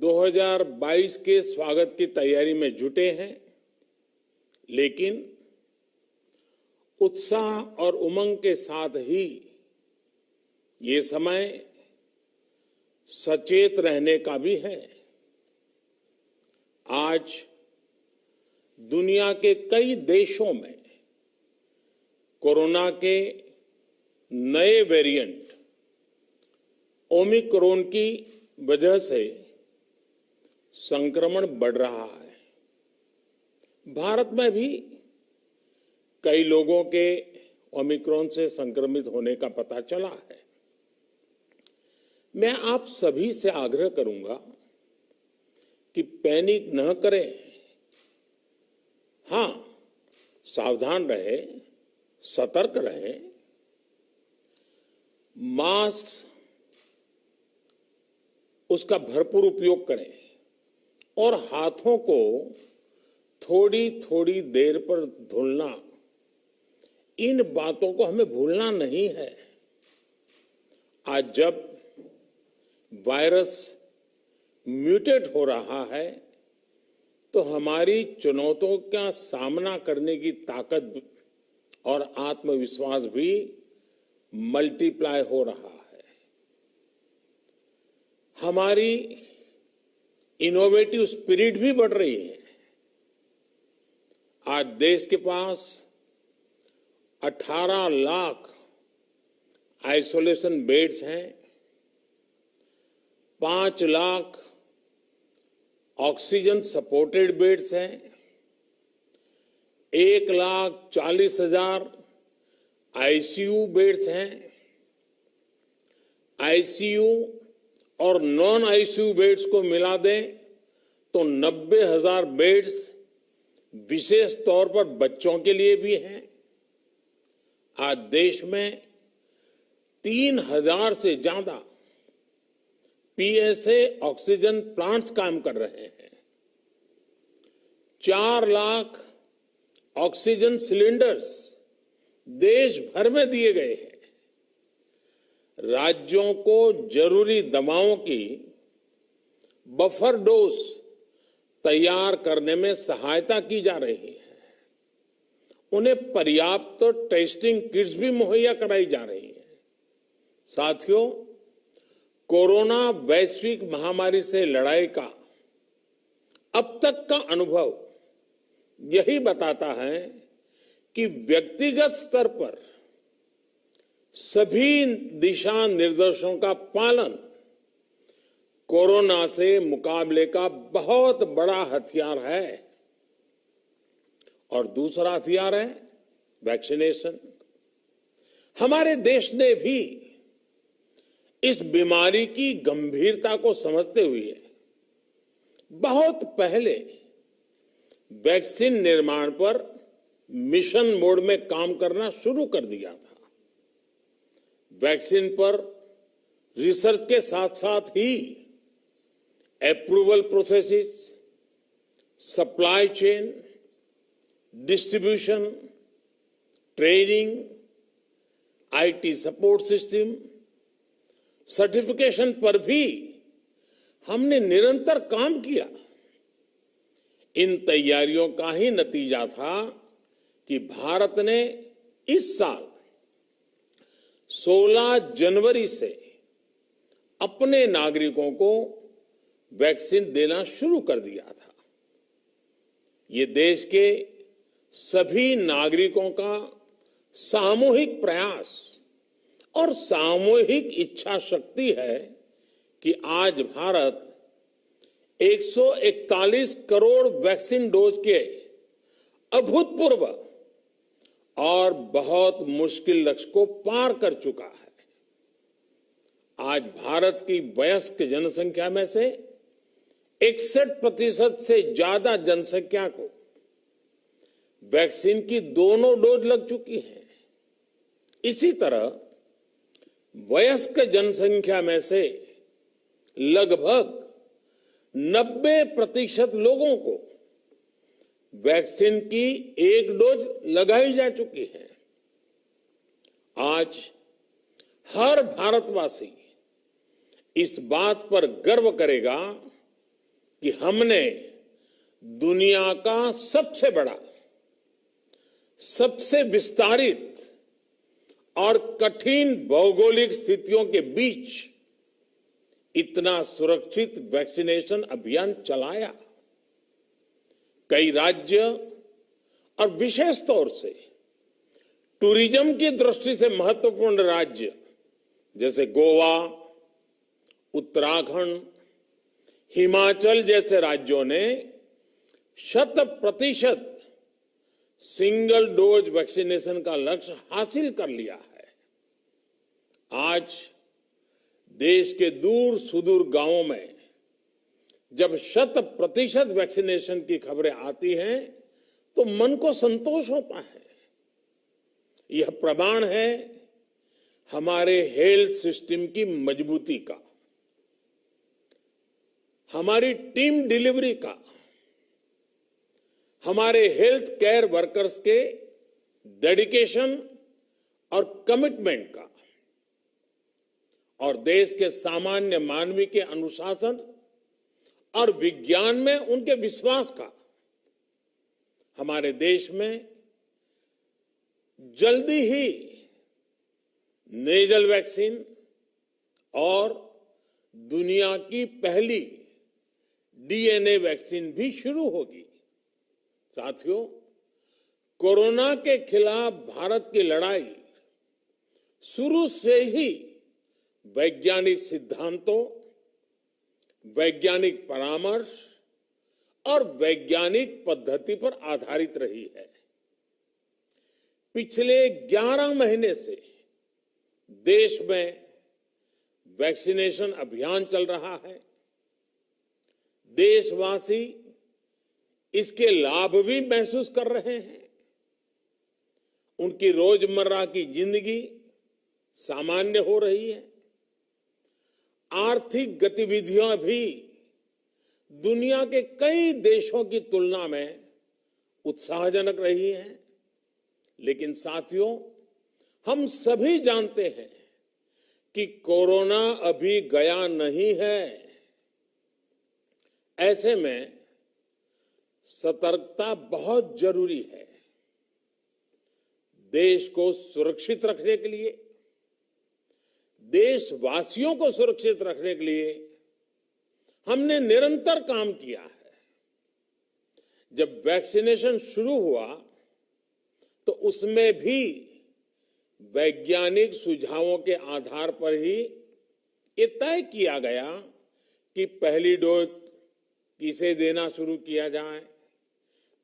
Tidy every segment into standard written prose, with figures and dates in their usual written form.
2022 के स्वागत की तैयारी में जुटे हैं, लेकिन उत्साह और उमंग के साथ ही ये समय सचेत रहने का भी है। आज दुनिया के कई देशों में कोरोना के नए वेरिएंट ओमिक्रॉन की वजह से संक्रमण बढ़ रहा है। भारत में भी कई लोगों के ओमिक्रॉन से संक्रमित होने का पता चला है। मैं आप सभी से आग्रह करूंगा कि पैनिक न करें। हां, सावधान रहें, सतर्क रहें, मास्क उसका भरपूर उपयोग करें और हाथों को थोड़ी थोड़ी देर पर धुलना, इन बातों को हमें भूलना नहीं है। आज जब वायरस म्यूटेट हो रहा है तो हमारी चुनौतियों का सामना करने की ताकत और आत्मविश्वास भी मल्टीप्लाई हो रहा है। हमारी इनोवेटिव स्पिरिट भी बढ़ रही है। आज देश के पास 18 लाख आइसोलेशन बेड्स हैं, 5 लाख ऑक्सीजन सपोर्टेड बेड्स हैं, 1,40,000 आईसीयू बेड्स हैं। आईसीयू और नॉन आईसीयू बेड्स को मिला दें तो 90,000 बेड्स विशेष तौर पर बच्चों के लिए भी हैं। आज देश में 3,000 से ज्यादा पीएसए ऑक्सीजन प्लांट्स काम कर रहे हैं। 4 लाख ऑक्सीजन सिलेंडर्स देश भर में दिए गए हैं। राज्यों को जरूरी दवाओं की बफर डोज तैयार करने में सहायता की जा रही है। उन्हें पर्याप्त टेस्टिंग किट्स भी मुहैया कराई जा रही है। साथियों, कोरोना वैश्विक महामारी से लड़ाई का अब तक का अनुभव यही बताता है कि व्यक्तिगत स्तर पर सभी दिशा निर्देशों का पालन कोरोना से मुकाबले का बहुत बड़ा हथियार है। और दूसरा हथियार है वैक्सीनेशन। हमारे देश ने भी इस बीमारी की गंभीरता को समझते हुए बहुत पहले वैक्सीन निर्माण पर मिशन मोड में काम करना शुरू कर दिया था। वैक्सीन पर रिसर्च के साथ साथ ही approval processes, supply chain, distribution, training, IT support system, certification पर भी हमने निरंतर काम किया। इन तैयारियों का ही नतीजा था कि भारत ने इस साल 16 जनवरी से अपने नागरिकों को वैक्सीन देना शुरू कर दिया था। ये देश के सभी नागरिकों का सामूहिक प्रयास और सामूहिक इच्छा शक्ति है कि आज भारत 141 करोड़ वैक्सीन डोज के अभूतपूर्व और बहुत मुश्किल लक्ष्य को पार कर चुका है। आज भारत की वयस्क जनसंख्या में से 61% से ज्यादा जनसंख्या को वैक्सीन की दोनों डोज लग चुकी है। इसी तरह वयस्क जनसंख्या में से लगभग 90% लोगों को वैक्सीन की एक डोज लगाई जा चुकी है। आज हर भारतवासी इस बात पर गर्व करेगा कि हमने दुनिया का सबसे बड़ा, सबसे विस्तारित और कठिन भौगोलिक स्थितियों के बीच इतना सुरक्षित वैक्सीनेशन अभियान चलाया। कई राज्य और विशेष तौर से टूरिज्म की दृष्टि से महत्वपूर्ण राज्य जैसे गोवा, उत्तराखंड, हिमाचल जैसे राज्यों ने 100% सिंगल डोज वैक्सीनेशन का लक्ष्य हासिल कर लिया है। आज देश के दूर सुदूर गांवों में जब 100% वैक्सीनेशन की खबरें आती हैं तो मन को संतोष होता है। यह प्रमाण है हमारे हेल्थ सिस्टम की मजबूती का, हमारी टीम डिलीवरी का, हमारे हेल्थ केयर वर्कर्स के डेडिकेशन और कमिटमेंट का, और देश के सामान्य मानवी के अनुशासन और विज्ञान में उनके विश्वास का। हमारे देश में जल्दी ही नेजल वैक्सीन और दुनिया की पहली डीएनए वैक्सीन भी शुरू होगी। साथियों, कोरोना के खिलाफ भारत की लड़ाई शुरू से ही वैज्ञानिक सिद्धांतों, वैज्ञानिक परामर्श और वैज्ञानिक पद्धति पर आधारित रही है। पिछले 11 महीने से देश में वैक्सीनेशन अभियान चल रहा है। देशवासी इसके लाभ भी महसूस कर रहे हैं। उनकी रोजमर्रा की जिंदगी सामान्य हो रही है। आर्थिक गतिविधियां भी दुनिया के कई देशों की तुलना में उत्साहजनक रही हैं। लेकिन साथियों, हम सभी जानते हैं कि कोरोना अभी गया नहीं है। ऐसे में सतर्कता बहुत जरूरी है। देश को सुरक्षित रखने के लिए, देशवासियों को सुरक्षित रखने के लिए हमने निरंतर काम किया है। जब वैक्सीनेशन शुरू हुआ तो उसमें भी वैज्ञानिक सुझावों के आधार पर ही ये तय किया गया कि पहली डोज किसे देना शुरू किया जाए,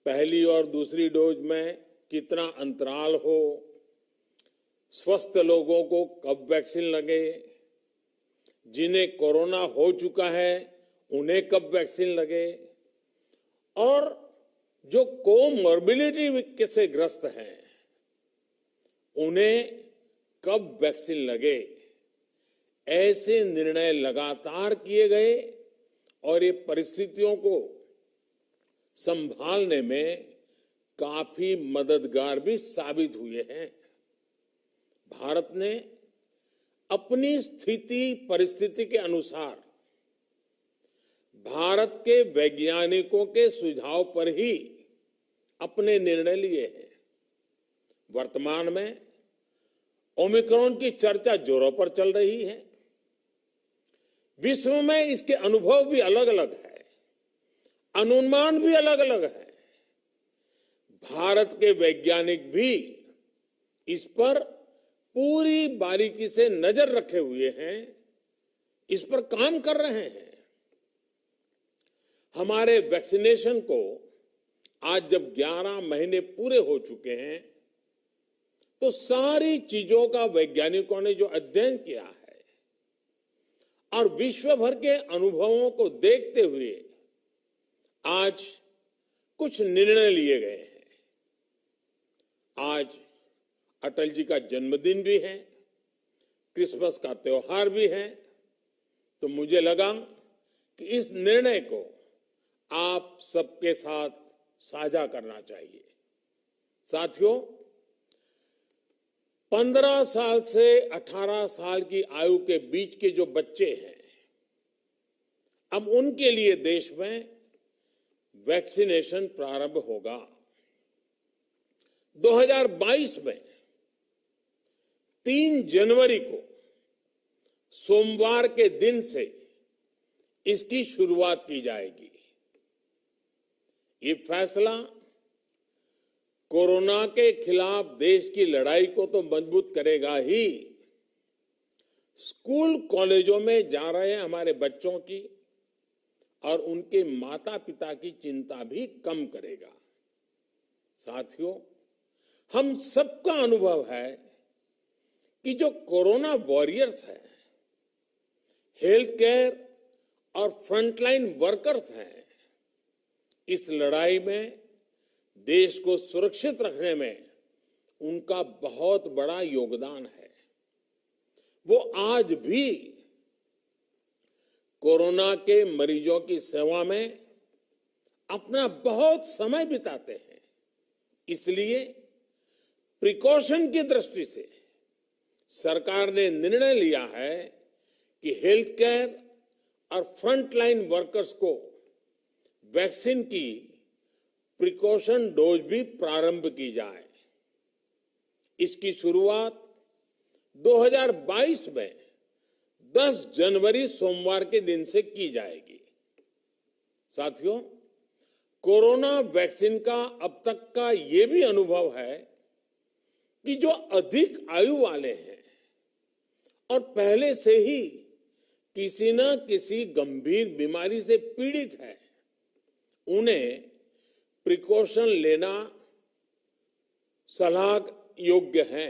पहली और दूसरी डोज में कितना अंतराल हो, स्वस्थ लोगों को कब वैक्सीन लगे, जिन्हें कोरोना हो चुका है उन्हें कब वैक्सीन लगे, और जो कोमॉर्बिडिटी से ग्रस्त हैं उन्हें कब वैक्सीन लगे। ऐसे निर्णय लगातार किए गए और ये परिस्थितियों को संभालने में काफी मददगार भी साबित हुए हैं। भारत ने अपनी स्थिति परिस्थिति के अनुसार भारत के वैज्ञानिकों के सुझाव पर ही अपने निर्णय लिए हैं। वर्तमान में ओमिक्रॉन की चर्चा जोरों पर चल रही है। विश्व में इसके अनुभव भी अलग अलग है, अनुमान भी अलग अलग है। भारत के वैज्ञानिक भी इस पर पूरी बारीकी से नजर रखे हुए हैं, इस पर काम कर रहे हैं। हमारे वैक्सीनेशन को आज जब 11 महीने पूरे हो चुके हैं तो सारी चीजों का वैज्ञानिकों ने जो अध्ययन किया है और विश्व भर के अनुभवों को देखते हुए आज कुछ निर्णय लिए गए हैं। आज अटल जी का जन्मदिन भी है, क्रिसमस का त्योहार भी है, तो मुझे लगा कि इस निर्णय को आप सबके साथ साझा करना चाहिए। साथियों, 15 साल से 18 साल की आयु के बीच के जो बच्चे हैं, अब उनके लिए देश में वैक्सीनेशन प्रारंभ होगा। 2022 में 3 जनवरी को सोमवार के दिन से इसकी शुरुआत की जाएगी। ये फैसला कोरोना के खिलाफ देश की लड़ाई को तो मजबूत करेगा ही, स्कूल कॉलेजों में जा रहे हमारे बच्चों की और उनके माता पिता की चिंता भी कम करेगा। साथियों, हम सबका अनुभव है कि जो कोरोना वॉरियर्स हैं, हेल्थ केयर और फ्रंटलाइन वर्कर्स हैं, इस लड़ाई में देश को सुरक्षित रखने में उनका बहुत बड़ा योगदान है। वो आज भी कोरोना के मरीजों की सेवा में अपना बहुत समय बिताते हैं। इसलिए प्रिकॉशन की दृष्टि से सरकार ने निर्णय लिया है कि हेल्थ केयर और फ्रंटलाइन वर्कर्स को वैक्सीन की प्रिकॉशन डोज भी प्रारंभ की जाए। इसकी शुरुआत 2022 में 10 जनवरी सोमवार के दिन से की जाएगी। साथियों, कोरोना वैक्सीन का अब तक का ये भी अनुभव है कि जो अधिक आयु वाले हैं और पहले से ही किसी न किसी गंभीर बीमारी से पीड़ित है, उन्हें प्रिकॉशन लेना सलाह योग्य है।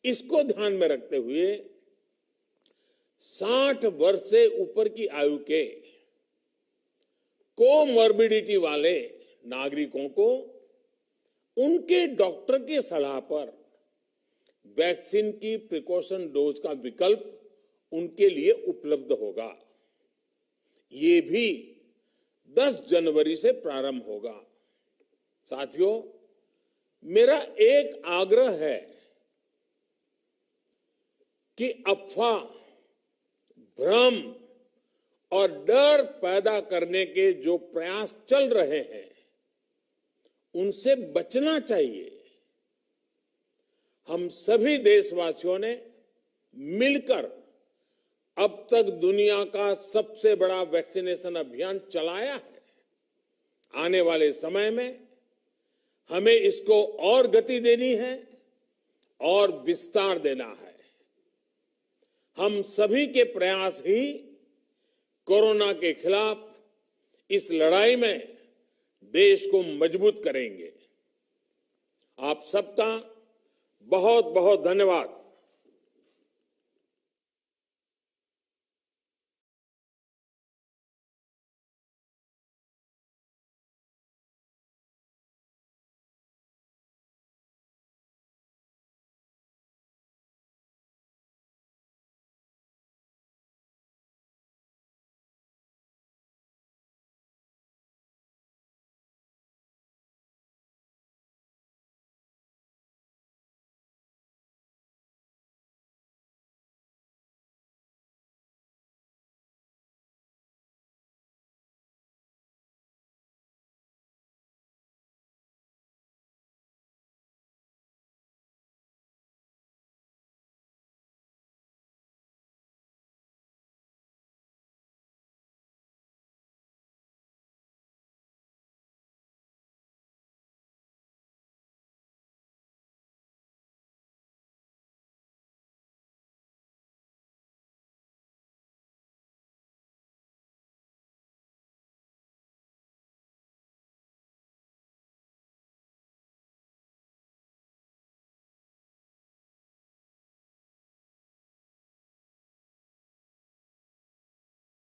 इसको ध्यान में रखते हुए 60 वर्ष से ऊपर की आयु के कोमॉर्बिडिटी वाले नागरिकों को उनके डॉक्टर की सलाह पर वैक्सीन की प्रिकॉशन डोज का विकल्प उनके लिए उपलब्ध होगा। ये भी 10 जनवरी से प्रारंभ होगा। साथियों, मेरा एक आग्रह है कि अफवाह, भ्रम और डर पैदा करने के जो प्रयास चल रहे हैं, उनसे बचना चाहिए। हम सभी देशवासियों ने मिलकर अब तक दुनिया का सबसे बड़ा वैक्सीनेशन अभियान चलाया है। आने वाले समय में हमें इसको और गति देनी है और विस्तार देना है। हम सभी के प्रयास ही कोरोना के खिलाफ इस लड़ाई में देश को मजबूत करेंगे। आप सबका बहुत बहुत धन्यवाद।